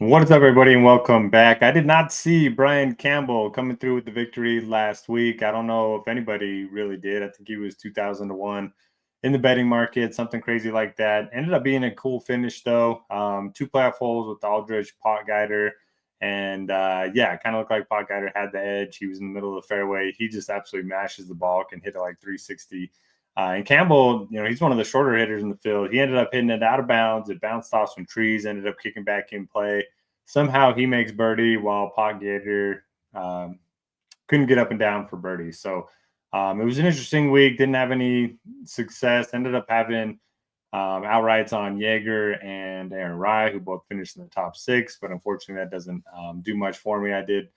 What is up, everybody, and welcome back. I did not see Brian Campbell coming through with the victory last week. I don't know if anybody really did. I think he was 2,000 to 1 in the betting market, something crazy like that. Ended up being a cool finish, though. Two playoff holes with Aldridge, Pot Guider, and it kind of looked like Pot Guider had the edge. He was in the middle of the fairway. He just absolutely mashes the ball, can hit it like 360. And Campbell, he's one of the shorter hitters in the field. He ended up hitting it out of bounds. It bounced off some trees, ended up kicking back in play. Somehow he makes birdie while Pot Gator couldn't get up and down for birdie. So it was an interesting week. Didn't have any success. Ended up having outrights on Jaeger and Aaron Rye, who both finished in the top 6. But unfortunately, that doesn't do much for me. I did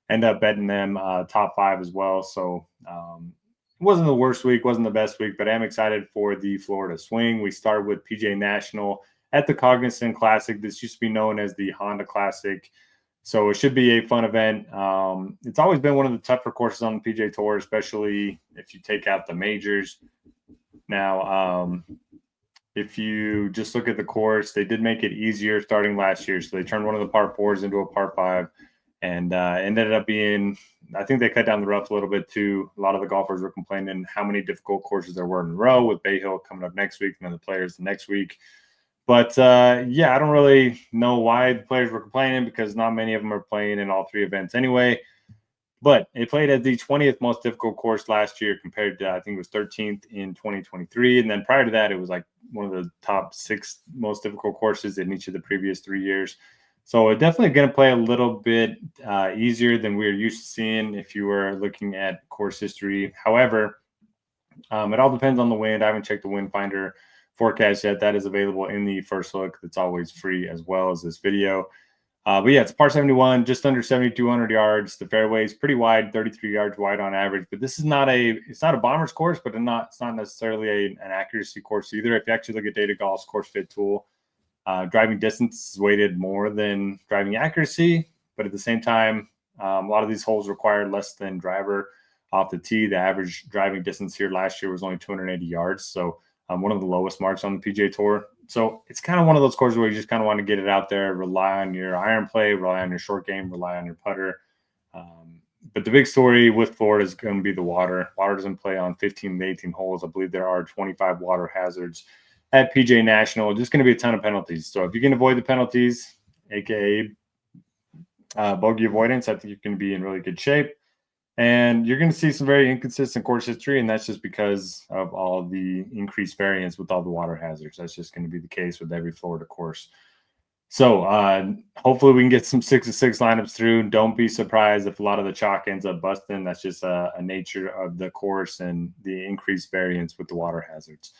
end up betting them top 5 as well. So it wasn't the worst week, wasn't the best week, but I'm excited for the Florida swing. We start with PGA National at the Cognizant Classic. This used to be known as the Honda Classic. So it should be a fun event. It's always been one of the tougher courses on the PGA Tour, especially if you take out the majors. Now, if you just look at the course, they did make it easier starting last year. So they turned one of the par 4s into a par 5 and ended up being, I think they cut down the rough a little bit too. A lot of the golfers were complaining how many difficult courses there were in a row, with Bay Hill coming up next week and then the Players the next week. But I don't really know why the players were complaining, because not many of them are playing in all 3 events anyway. But it played at the 20th most difficult course last year compared to, I think it was 13th in 2023. And then prior to that, it was like one of the top 6 most difficult courses in each of the previous 3 years. So it's definitely going to play a little bit easier than we're used to seeing if you were looking at course history. However, it all depends on the wind. I haven't checked the wind finder forecast yet. That is available in the first look. That's always free, as well as this video. It's par 71, just under 7,200 yards. The fairway is pretty wide, 33 yards wide on average. But this is it's not a bomber's course, but it's not necessarily an accuracy course either. If you actually look at Data Golf's course fit tool, driving distance is weighted more than driving accuracy, but at the same time, a lot of these holes require less than driver off the tee. The average driving distance here last year was only 280 yards, so one of the lowest marks on the PGA Tour. So it's kind of one of those courses where you just kind of want to get it out there, rely on your iron play, rely on your short game, rely on your putter. But the big story with Florida is going to be the water. Water doesn't play on 15 to 18 holes. I believe there are 25 water hazards at PGA National. Just going to be a ton of penalties. So if you can avoid the penalties, aka bogey avoidance, I think you're going to be in really good shape. And you're going to see some very inconsistent course history, and that's just because of all the increased variance with all the water hazards. That's just going to be the case with every Florida course. So hopefully we can get some 6-6 lineups through. Don't be surprised if a lot of the chalk ends up busting. That's just a nature of the course and the increased variance with the water hazards.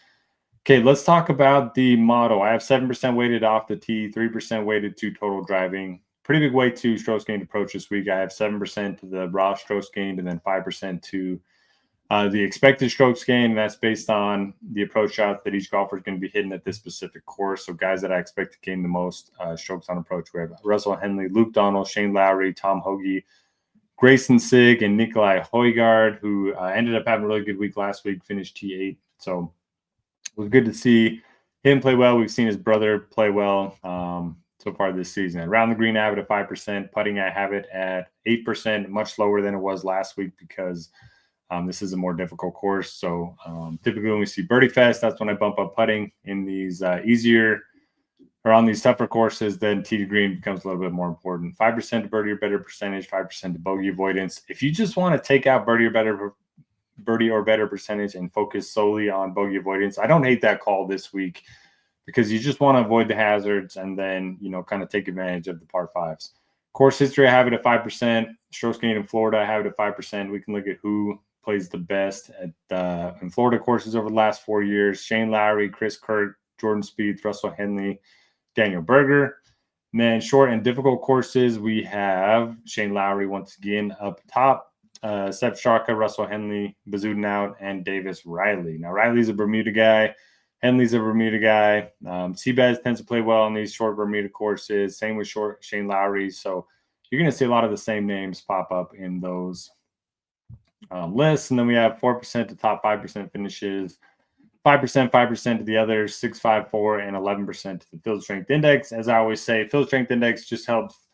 Okay, let's talk about the model. I have 7% weighted off the tee, 3% weighted to total driving. Pretty big weight to strokes gained approach this week. I have 7% to the raw strokes gained and then 5% to the expected strokes gained. And that's based on the approach shots that each golfer is going to be hitting at this specific course. So guys that I expect to gain the most strokes on approach, we have Russell Henley, Luke Donald, Shane Lowry, Tom Hoagie, Grayson Sigg, and Nikolai Højgaard, who ended up having a really good week last week, finished T8. So it was good to see him play well. We've seen his brother play well so far this season. Around the green, I have it at 5%. Putting, I have it at 8%, much lower than it was last week because this is a more difficult course. So typically when we see Birdie Fest, that's when I bump up putting. In these easier or on these tougher courses, then tee to green becomes a little bit more important. 5% to birdie or better percentage, 5% to bogey avoidance. If you just want to take out birdie or better percentage and focus solely on bogey avoidance, I don't hate that call this week, because you just want to avoid the hazards and then, kind of take advantage of the par 5s. Course history, I have it at 5%. Strokes gained in Florida, I have it at 5%. We can look at who plays the best at in Florida courses over the last 4 years. Shane Lowry, Chris Kirk, Jordan Spieth, Russell Henley, Daniel Berger. And then short and difficult courses, we have Shane Lowry once again up top. Sepp Straka, Russell Henley, Bezuidenhout, and Davis Riley. Now, Riley's a Bermuda guy. Henley's a Bermuda guy. Seabass tends to play well on these short Bermuda courses. Same with short Shane Lowry. So you're going to see a lot of the same names pop up in those lists. And then we have 4% to top 5% finishes. 5%, 5% to the others, 6, 5, 4, and 11% to the field strength index. As I always say, field strength index just helps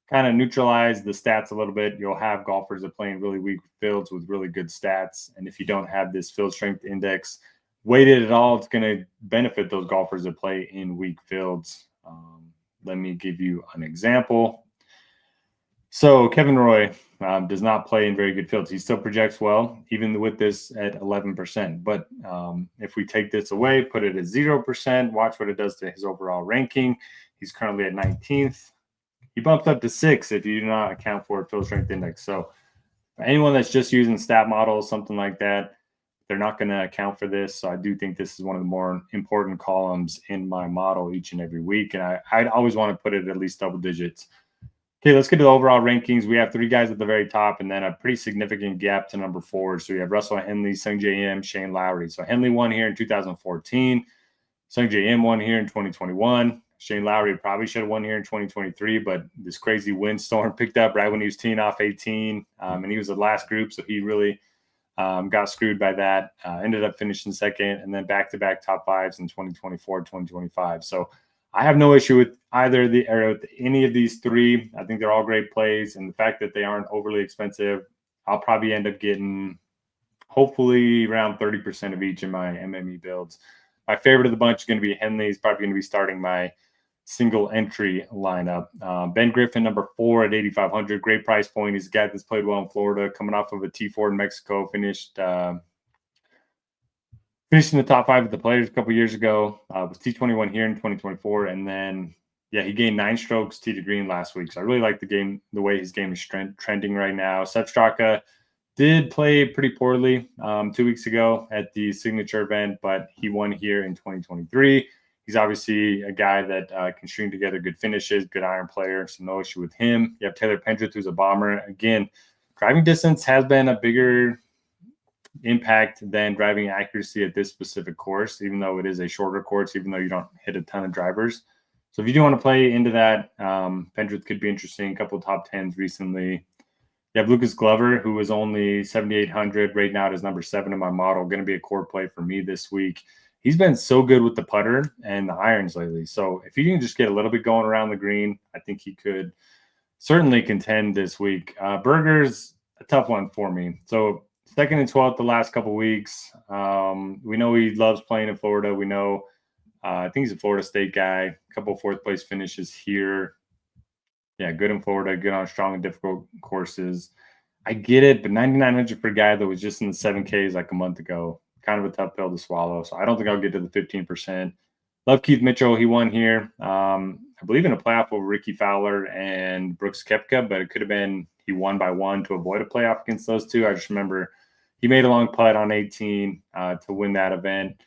kind of neutralize the stats a little bit. You'll have golfers that play in really weak fields with really good stats. And if you don't have this field strength index weighted at all, it's going to benefit those golfers that play in weak fields. Let me give you an example. So Kevin Roy does not play in very good fields. He still projects well, even with this at 11%. But if we take this away, put it at 0%, watch what it does to his overall ranking. He's currently at 19th. He bumped up to 6 if you do not account for field strength index. So anyone that's just using stat models, something like that, they're not going to account for this. So I do think this is one of the more important columns in my model each and every week. And I'd always want to put it at least double digits. Okay, let's get to the overall rankings. We have 3 guys at the very top and then a pretty significant gap to number 4. So we have Russell Henley, Sungjae Im, Shane Lowry. So Henley won here in 2014. Sungjae Im won here in 2021. Shane Lowry probably should have won here in 2023, but this crazy windstorm picked up right when he was teeing off 18, and he was the last group, so he really got screwed by that. Ended up finishing second, and then back-to-back top 5s in 2024, 2025. So I have no issue with any of these 3. I think they're all great plays, and the fact that they aren't overly expensive, I'll probably end up getting hopefully around 30% of each in my MME builds. My favorite of the bunch is going to be Henley. He's probably going to be starting my single entry lineup. Ben Griffin, number 4 at 8,500. Great price point. He's a guy that's played well in Florida, coming off of a T4 in Mexico, finished in the top 5 of the Players a couple years ago. Was T21 here in 2024, and then he gained 9 strokes tee to green last week. So I really like the way his game is trending right now. Sepp Straka did play pretty poorly 2 weeks ago at the signature event, but he won here in 2023. He's obviously a guy that can string together good finishes, good iron player, so no issue with him. You have Taylor Pendrith, who's a bomber. Again, driving distance has been a bigger impact than driving accuracy at this specific course, even though it is a shorter course, even though you don't hit a ton of drivers. So if you do want to play into that, Pendrith could be interesting. A couple of top 10s recently. You have Lucas Glover, who is only 7,800 right now. Is number 7 in my model. Going to be a core play for me this week. He's been so good with the putter and the irons lately. So if he can just get a little bit going around the green, I think he could certainly contend this week. Berger's a tough one for me. So 2nd and 12th the last couple of weeks. We know he loves playing in Florida. We know I think he's a Florida State guy. A couple of 4th place finishes here. Yeah, good in Florida, good on strong and difficult courses. I get it, but 9,900 for a guy that was just in the 7Ks like a month ago, kind of a tough pill to swallow. So I don't think I'll get to the 15%. Love Keith Mitchell. He won here, I believe, in a playoff over Ricky Fowler and Brooks Koepka, but it could have been he won by 1 to avoid a playoff against those 2. I just remember he made a long putt on 18 to win that event.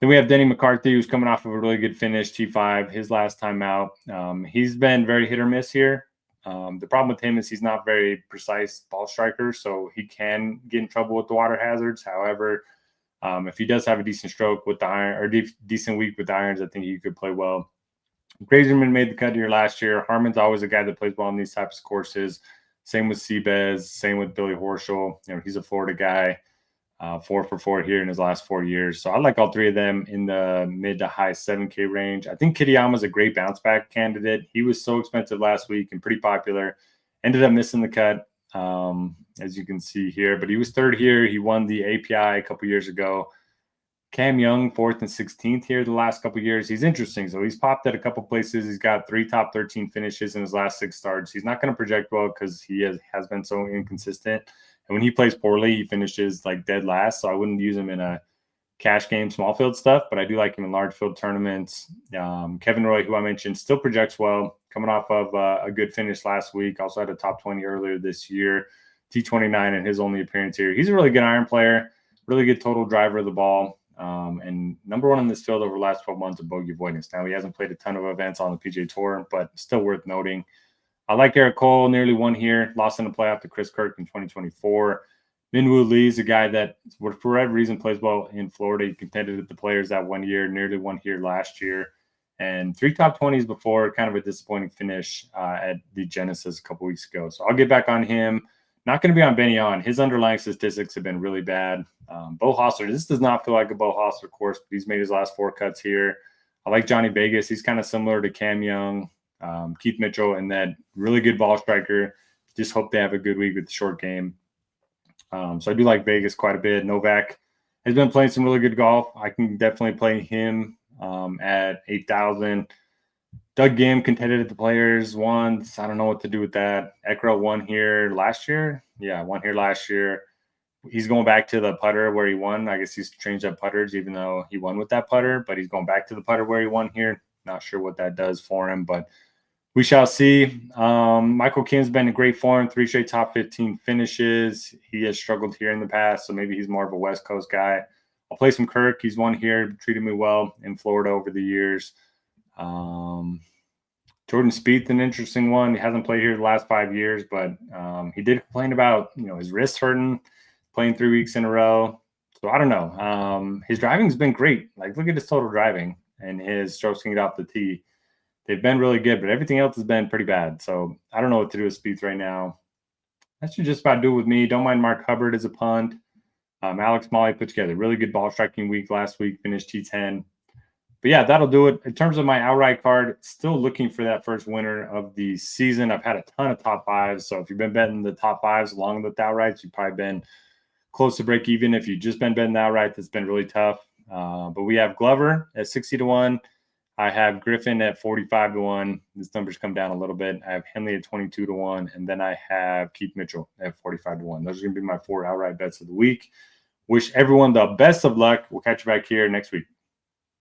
Then we have Denny McCarthy, who's coming off of a really good finish, T5, his last time out. He's been very hit or miss here. The problem with him is he's not very precise ball striker, so he can get in trouble with the water hazards. However, if he does have a decent stroke with the iron or decent week with the irons, I think he could play well. Grazerman made the cut here last year. Harmon's always a guy that plays well on these types of courses. Same with Seabez, same with Billy Horschel. He's a Florida guy. 4 for 4 here in his last 4 years. So I like all 3 of them in the mid to high 7K range. I think Kitayama's a great bounce back candidate. He was so expensive last week and pretty popular. Ended up missing the cut, as you can see here. But he was 3rd here. He won the API a couple years ago. Cam Young, 4th and 16th here the last couple years. He's interesting. So he's popped at a couple places. He's got 3 top 13 finishes in his last 6 starts. He's not going to project well because he has been so inconsistent. And when he plays poorly, he finishes like dead last. So I wouldn't use him in a cash game, small field stuff, but I do like him in large field tournaments. Kevin Roy, who I mentioned, still projects well, coming off of a good finish last week. Also had a top 20 earlier this year, T29 in his only appearance here. He's a really good iron player, really good total driver of the ball, and number 1 in this field over the last 12 months of bogey avoidance. Now, he hasn't played a ton of events on the PGA Tour, but still worth noting. I like Eric Cole, nearly won here, lost in the playoff to Chris Kirk in 2024. Minwoo Lee is a guy that, for whatever reason, plays well in Florida. He contended at the Players that 1 year, nearly won here last year. And 3 top 20s before, kind of a disappointing finish at the Genesis a couple weeks ago. So I'll get back on him. Not going to be on Benny On. His underlying statistics have been really bad. Bo Hostler, this does not feel like a Bo Hostler course, but he's made his last 4 cuts here. I like Johnny Vegas. He's kind of similar to Cam Young, Keith Mitchell, and that really good ball striker. Just hope they have a good week with the short game. So I do like Vegas quite a bit. Novak has been playing some really good golf. I can definitely play him at 8,000. Doug Gim contended at the Players once. I don't know what to do with that. Ekro won here last year. Yeah, won here last year. He's going back to the putter where he won. I guess he's changed up putters, even though he won with that putter, but he's going back to the putter where he won here. Not sure what that does for him, but we shall see. Michael Kim's been in great form, 3 straight top 15 finishes. He has struggled here in the past, so maybe he's more of a West Coast guy. I'll play some Kirk. He's won here, treated me well in Florida over the years. Jordan Spieth, an interesting one. He hasn't played here the last 5 years, but he did complain about his wrist hurting, playing 3 weeks in a row. So I don't know. His driving's been great. Like, look at his total driving and his strokes getting it off the tee. They've been really good, but everything else has been pretty bad. So I don't know what to do with Spieth right now. That should just about do it with me. Don't mind Mark Hubbard as a punt. Alex Molly put together a really good ball striking week last week, finished T10. But yeah, that'll do it. In terms of my outright card, still looking for that first winner of the season. I've had a ton of top 5s. So if you've been betting the top 5s along with the outrights, you've probably been close to break even. If you've just been betting the outright, that's been really tough. But we have Glover at 60-1. I have Griffin at 45-1. This number's come down a little bit. I have Henley at 22-1. And then I have Keith Mitchell at 45-1. Those are going to be my 4 outright bets of the week. Wish everyone the best of luck. We'll catch you back here next week.